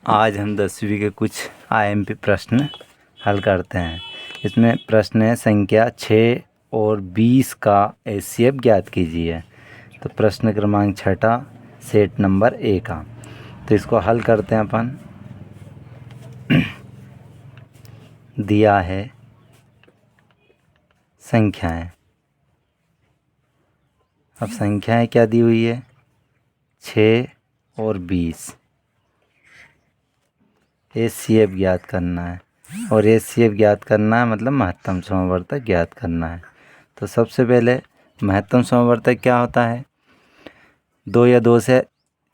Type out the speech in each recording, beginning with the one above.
आज हम 10वीं के कुछ आईएमपी प्रश्न हल करते हैं। इसमें प्रश्न है संख्या 6 और 20 का एचसीएफ ज्ञात कीजिए। तो प्रश्न क्रमांक 6 सेट नंबर ए का। तो इसको हल करते हैं अपन। दिया है संख्याएं। अब संख्याएं क्या दी हुई है? 6 और 20। एचसीएफ ज्ञात करना है, और एचसीएफ ज्ञात करना है मतलब महत्तम समवर्तक ज्ञात करना है। तो सबसे पहले महत्तम समवर्तक क्या होता है? 2 या 2 से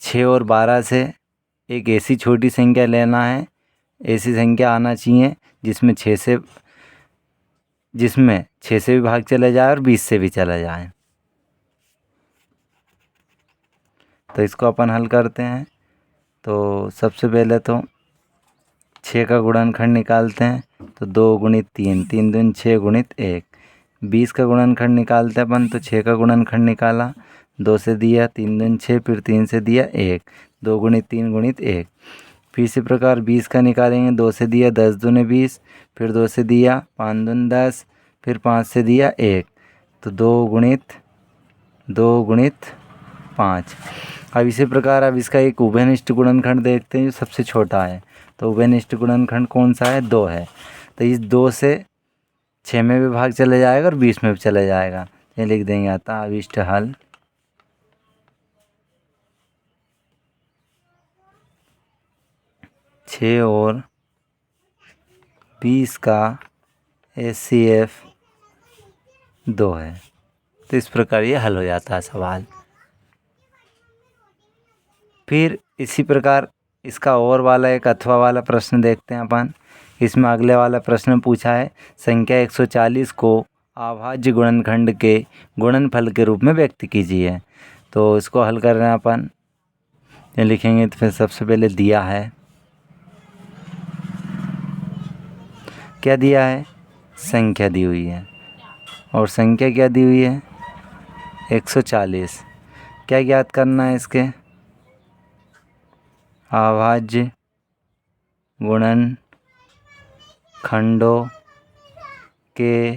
6 और 12 से एक ऐसी छोटी संख्या लेना है, ऐसी संख्या आना चाहिए जिसमें 6 से भी भाग चला जाए और 20 से भी चला जाए। तो इसको अपन हल करते हैं। तो सबसे पहले तो 6 का गुणनखंड निकालते हैं। तो 2 गुणित 3, 3 दूनी 6 गुणित 1। 20 का गुणनखंड निकालते हैं अपन। तो 6 का गुणनखंड निकाला, 2 से दिया, 3 दूनी 6, फिर 3 से दिया 1, 2 गुणित 3 गुणित 1। फिर इसी प्रकार 20 का निकालेंगे। 2 से दिया, 10 दूनी 20, फिर 2 से दिया, 5 दूनी 10, फिर 5 से दिया 1। तो 2 गुणित 5। अब इसी प्रकार अब इसका एक उभयनिष्ठ गुणनखंड देखते हैं जो सबसे छोटा है। तो उभयनिष्ठ गुणनखंड कौन सा है? 2 है। तो इस 2 से 6 में भी भाग चला जाएगा और 20 में भी चला जाएगा। ये लिख देंगे आता अभिष्ट हल 6 और 20 का एचसीएफ 2 है। तो इस प्रकार ये हल हो जाता है सवाल। फिर इसी प्रकार इसका और वाला एक अथवा वाला प्रश्न देखते हैं अपन। इसमें अगले वाला प्रश्न पूछा है संख्या 140 को अभाज्य गुणनखंड के गुणनफल के रूप में व्यक्त कीजिए। तो इसको हल कर रहे हैं अपन। ये लिखेंगे तो फिर सबसे पहले दिया है, क्या दिया है? संख्या दी हुई है। और संख्या क्या दी हुई है? 140। क्या ज्ञात करना है इसके? अभाज्य गुणनखंडों के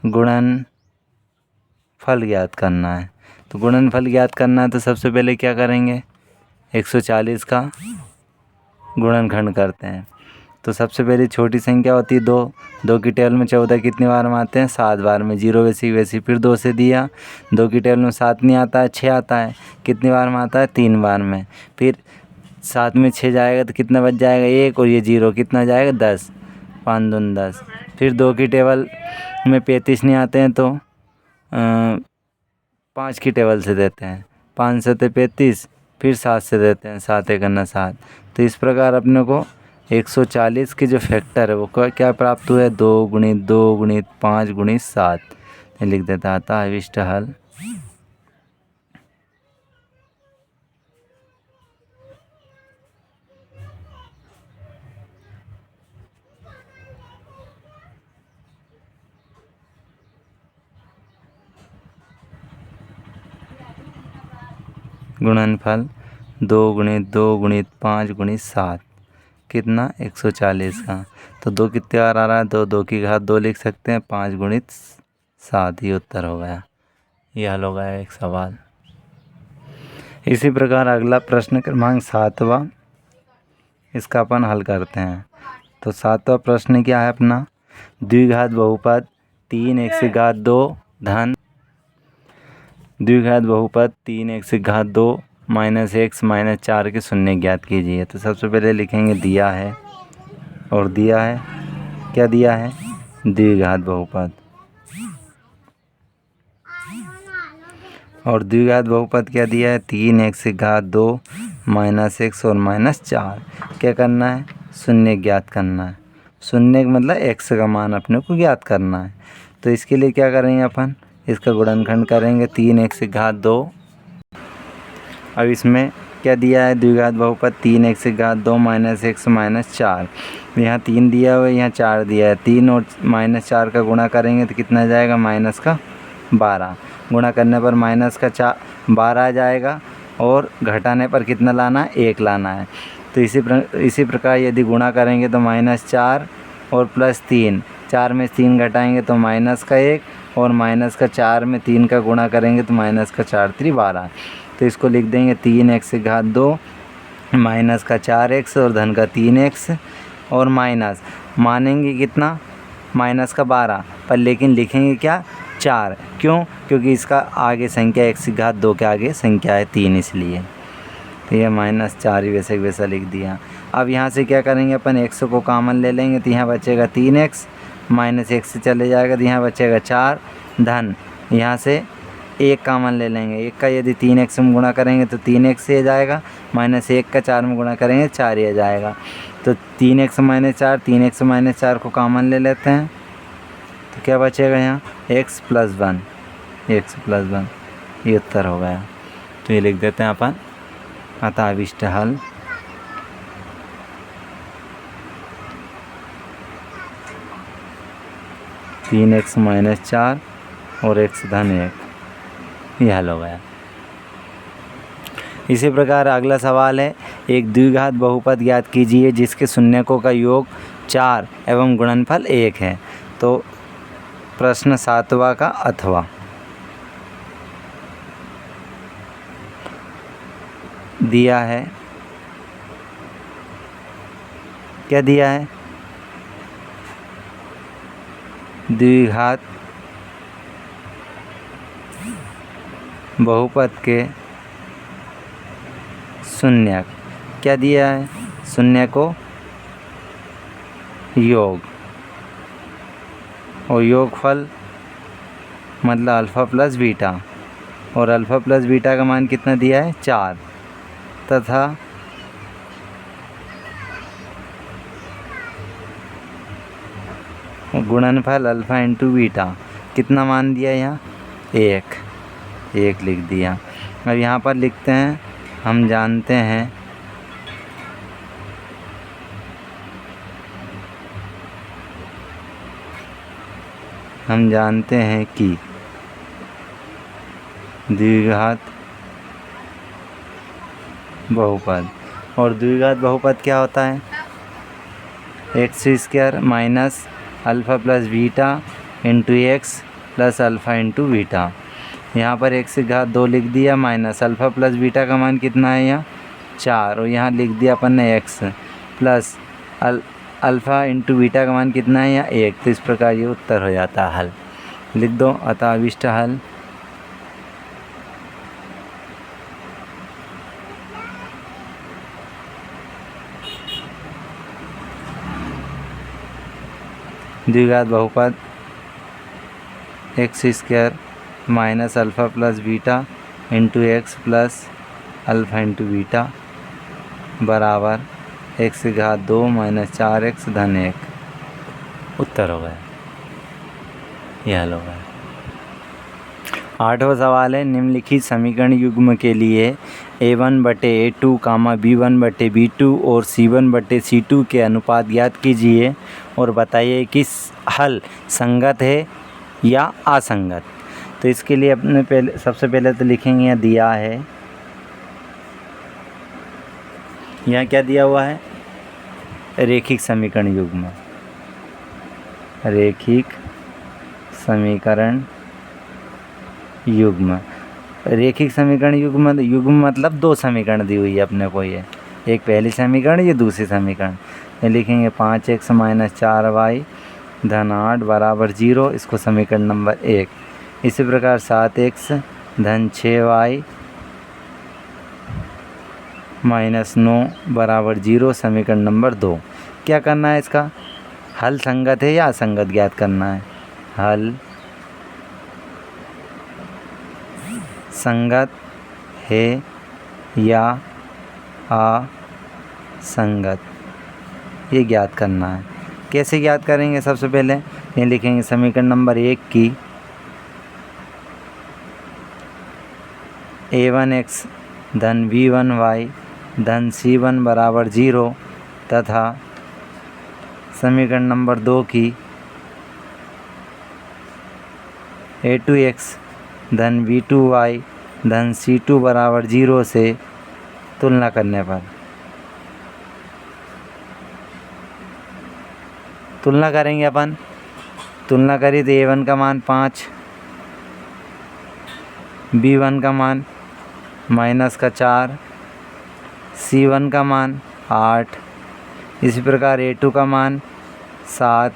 गुणनफल ज्ञात करना है। तो गुणनफल ज्ञात करना है तो सबसे पहले क्या करेंगे? 140 का गुणनखंड करते हैं। तो सबसे पहले छोटी संख्या होती है 2। 2 की टेबल में 14 कितनी बार में आते हैं? 7 बार में। 0 वैसी। फिर 2 से दिया, 2 की टेबल में 7 नहीं आता है, 6 आता है। कितनी बार में आता है? 3 बार में। फिर 7 में 6 जाएगा तो कितना बच जाएगा? 1, और ये 0 कितना जाएगा? 10, 5 दूनी 10। फिर 2 की टेबल में 35 नहीं आते हैं तो 5 की टेबल से देते हैं। 5 से 35, फिर 7 से देते हैं। 7 एक अन्ना 7। तो इस प्रकार अपने को 140 के जो फैक्टर है वो क्या प्राप्त हुआ है? 2 गुणित 2 गुणित 5 गुणित 7। लिख देता आता अभिष्ट हल गुणनफल 2 गुणित 2 गुणित 5 गुणित 7 कितना? 140 का। तो 2 कितने बार आ रहा है? 2, 2 की घात 2 लिख सकते हैं। 5 गुणित 7 ये उत्तर हो गया। ये हल हो गया एक सवाल। इसी प्रकार अगला प्रश्न क्रमांक 7वां, इसका अपन हल करते हैं। तो 7वां प्रश्न क्या है अपना? द्विघात बहुपद 3 x की घात 2 धन द्विघात बहुपद 3 x की घात 2 माइनस x माइनस 4 के शून्य ज्ञात कीजिए। तो सबसे पहले लिखेंगे दिया है, और दिया है क्या? दिया है द्विघात बहुपद। और द्विघात बहुपद क्या दिया है? 3 x की घात 2 माइनस x और माइनस 4। क्या करना है? शून्य ज्ञात करना है। शून्य मतलब x का मान अपने को ज्ञात करना है। तो इसके लिए क्या करेंगे अपन? इसका गुणनखंड करेंगे। 3 x की घात 2। अब इसमें क्या दिया है? द्विघात बहुपद 3 x की घात 2 माइनस x माइनस 4। यहाँ 3 दिया हुआ है, यहाँ 4 दिया है। 3 और माइनस 4 का गुणा करेंगे तो कितना जाएगा? माइनस का 12। गुणा करने पर माइनस का 12 आ जाएगा, और घटाने पर कितना लाना है? 1 लाना है। तो इसी प्रकार यदि गुणा करेंगे तो -4 और +3, 4 में 3 घटाएंगे तो -1 और -4 में 3 का गुणा करेंगे तो -4 × 12। तो इसको लिख देंगे 3x⁻2 -4x और धन का 3x और माइनस मानेंगे कितना -12 पर, लेकिन लिखेंगे क्या 4। क्यों? क्योंकि इसका आगे संख्या x⁻2 के आगे संख्या है 3 इसलिए। तो ये -4 वैसे वैसा लिख दिया। अब यहाँ से क्या करेंगे अपन x को कॉमन ले लेंगे तो यहाँ बचेगा 3x, -1 से चले जाएगा तो यहाँ बचेगा 4, धन यहाँ से 1 कॉमन ले लेंगे। 1 का यदि 3x में गुणा करेंगे तो 3x से जाएगा, -1 का 4 में गुणा करेंगे 4 ही जाएगा। तो 3x -4, 3x -4 को कॉमन ले लेते हैं तो क्या बचेगा यहाँ x + 1, x + 1, ये उत्तर हो गया। तो ये लिख देते हैं अपन अतः अभीष्ट हल (3x - 4 और x धन 1), ये हल हो गया। इसी प्रकार अगला सवाल है, एक द्विघात बहुपद ज्ञात कीजिए जिसके शून्यकों का योग 4 एवं गुणनफल 1 है। तो प्रश्न 7वां का अथवा दिया है, क्या दिया है? द्विघात बहुपद के शून्यक, क्या दिया है? शून्य को योग और योगफल मतलब अल्फ़ा + बीटा, और अल्फ़ा + बीटा का मान कितना दिया है 4, तथा गुणनफल अल्फ़ा × बीटा कितना मान दिया यहाँ 1 लिख दिया। अब यहाँ पर लिखते हैं हम जानते हैं कि द्विघात बहुपद, और द्विघात बहुपद क्या होता है? x² - alpha + beta × x + alpha × beta. यहाँ पर x⁻2 लिख दिया, माइनस अल्फ़ा + बीटा का मान कितना है यहाँ 4, और यहाँ लिख दिया अपन ने x प्लस अल्फ़ा × बीटा का मान कितना है यहाँ 1। तो इस प्रकार ये उत्तर हो जाता है हल। लिख दो अतः अभीष्ट हल द्विघात बहुपद x² - alpha + beta × x + alpha × beta बराबर x⁻2 - 4x धन 1। उत्तर हो गया, यह हल हो गया। 8वां सवाल है, निम्नलिखित समीकरण युग्म के लिए a1/a2, b1/b2 और c1/c2 के अनुपात ज्ञात कीजिए और बताइए कि हल संगत है या असंगत। तो इसके लिए अपने सबसे पहले तो लिखेंगे यहाँ दिया है, यहाँ क्या दिया हुआ है? रैखिक समीकरण युग्म, रैखिक समीकरण युग्म। रैखिक समीकरण युग्म मतलब 2 समीकरण दी हुई है अपने को, ये एक पहली समीकरण, ये दूसरी समीकरण। ये लिखेंगे 5x - 4y धन 8 बराबर 0, इसको समीकरण नंबर 1। इसी प्रकार 7x धन 6y - 9 बराबर 0, समीकरण नंबर 2। क्या करना है? इसका हल संगत है या असंगत ज्ञात करना है। हल संगत है या असंगत, ये ज्ञात करना है। कैसे ज्ञात करेंगे? सबसे पहले ये लिखेंगे समीकरण नंबर 1 की a1x धन b1y धन c1 बराबर 0 तथा समीकरण नंबर 2 की a2x धन b2y धन c2 बराबर 0 से तुलना करने पर तुलना करेंगे अपन। तुलना करी तो A1 का मान 5, B1 का मान -4, C1 का मान 8, इसी प्रकार A2 का मान 7,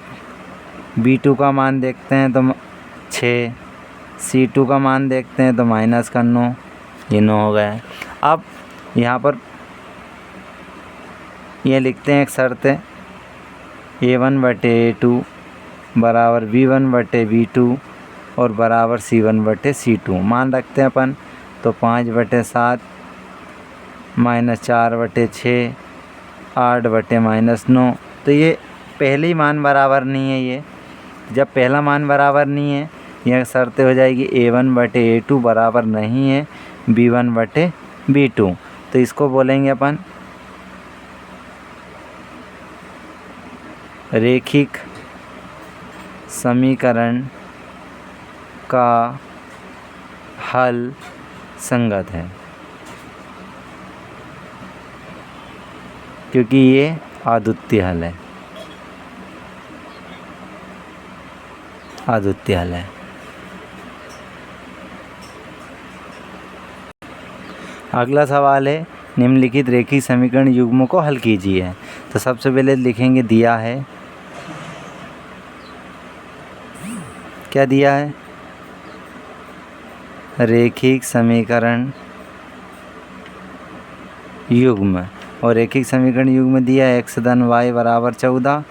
B2 का मान देखते हैं तो 6, C2 का मान देखते हैं तो -9, ये 9 हो गया है। अब यहाँ पर ये लिखते हैं एक शर्त है, A1/A2 बराबर B1/B2 और बराबर C1/C2 मान रखते हैं अपन। तो 5/7 -4/6 8/-9। तो ये पहले ही मान बराबर नहीं है। ये जब पहला मान बराबर नहीं है, यह शर्त हो जाएगी A1/A2 बराबर नहीं है B1/B2। तो इसको बोलेंगे अपन रेखिक समीकरण का हल संगत है, क्योंकि ये अद्वितीय हल है। अद्वितीय हल है। अगला सवाल है, निम्नलिखित रेखिक समीकरण युग्मों को हल कीजिए। तो सबसे पहले लिखेंगे, दिया है, क्या दिया है, रेखिक समीकरण युग्म। और रेखिक समीकरण युग्म दिया है x धन y बराबर 14,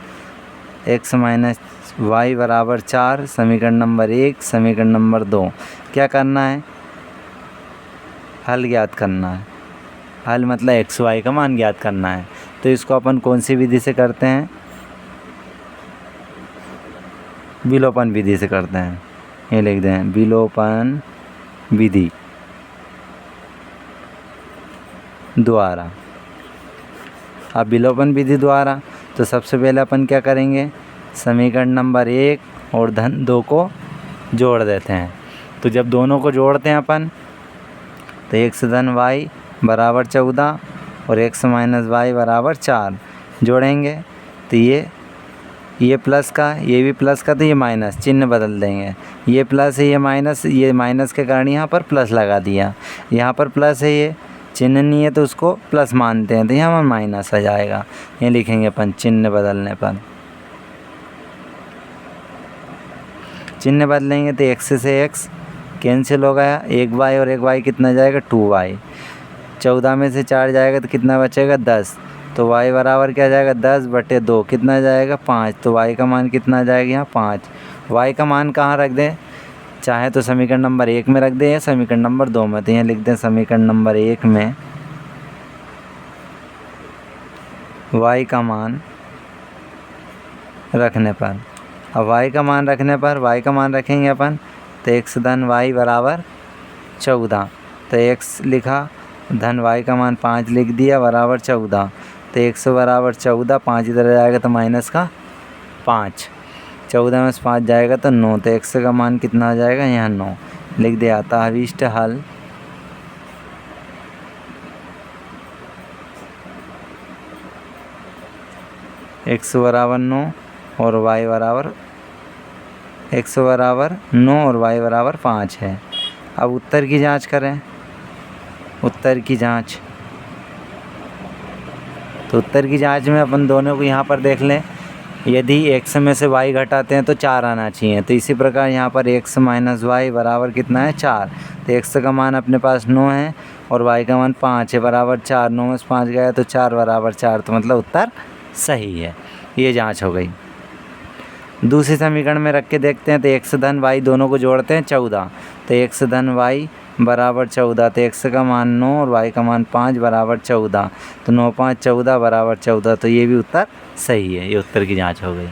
x माइनस y बराबर 4, समीकरण नंबर 1। समीकरण नंबर 2 क्या करना है, हल ज्ञात करना है। हल मतलब x y का मान ज्ञात करना है। तो इसको अपन कौन सी विधि से करते हैं, विलोपन विधि से करते हैं। ये लिख दें, विलोपन विधि द्वारा। अब विलोपन विधि द्वारा तो सबसे पहले अपन क्या करेंगे, समीकरण नंबर 1 और धन 2 को जोड़ देते हैं। तो जब दोनों को जोड़ते हैं अपन, तो x धन y बराबर 14 और x माइनस y बराबर 4 जोड़ेंगे। तो ये प्लस का, ये भी प्लस का, तो ये माइनस, चिन्ह बदल देंगे। ये प्लस है, ये माइनस के कारण यहाँ पर प्लस लगा दिया। यहाँ पर प्लस है, ये चिन्ह नहीं है तो उसको प्लस मानते हैं, तो यहाँ पर माइनस आ जाएगा। ये लिखेंगे अपन चिन्ह बदलने पर। चिन्ह बदलेंगे तो x से x कैंसिल हो गया, 1y और 1y कितना जाएगा, 2y। 14 में से 4 जाएगा तो कितना बचेगा, 10। तो y बराबर क्या जाएगा, 10/2 कितना जाएगा, 5। तो y का मान कितना जाएगा, यहाँ 5। y का मान कहाँ रख दें, चाहे तो समीकरण नंबर 1 में रख दें या समीकरण नंबर 2 में। तो यहाँ लिख दें समीकरण नंबर 1 में y का मान रखने पर। अब y का मान रखने पर y का मान रखेंगे अपन, तो x धन y बराबर 14। तो x लिखा, धन y का मान 5 लिख दिया, बराबर 14। तो x बराबर 14, 5 इधर जाएगा तो माइनस का 5, 14 में से 5 जाएगा तो 9। तो x का मान कितना आ जाएगा, यहाँ 9 लिख दिया। अतः अभीष्ट हल x बराबर 9 और y बराबर, x बराबर 9 और y बराबर 5 है। अब उत्तर की जांच करें, उत्तर की जांच। तो उत्तर की जांच में अपन दोनों को यहाँ पर देख लें, यदि x में से y घटाते हैं तो 4 आना चाहिए। तो इसी प्रकार यहाँ पर x माइनस y बराबर कितना है, 4। तो x का मान अपने पास 9 है और y का मान 5 है, बराबर 4। 9 में से 5 गया तो 4 बराबर 4। तो मतलब उत्तर सही है। ये जांच हो गई। दूसरे समीकरण में रख के देखते हैं। तो x धन y दोनों को जोड़ते हैं, 14। तो x धन y बराबर 14। तो x का मान 9 और y का मान 5 बराबर 14। तो 9 5 14 बराबर 14। तो ये भी उत्तर सही है। ये उत्तर की जांच हो गई।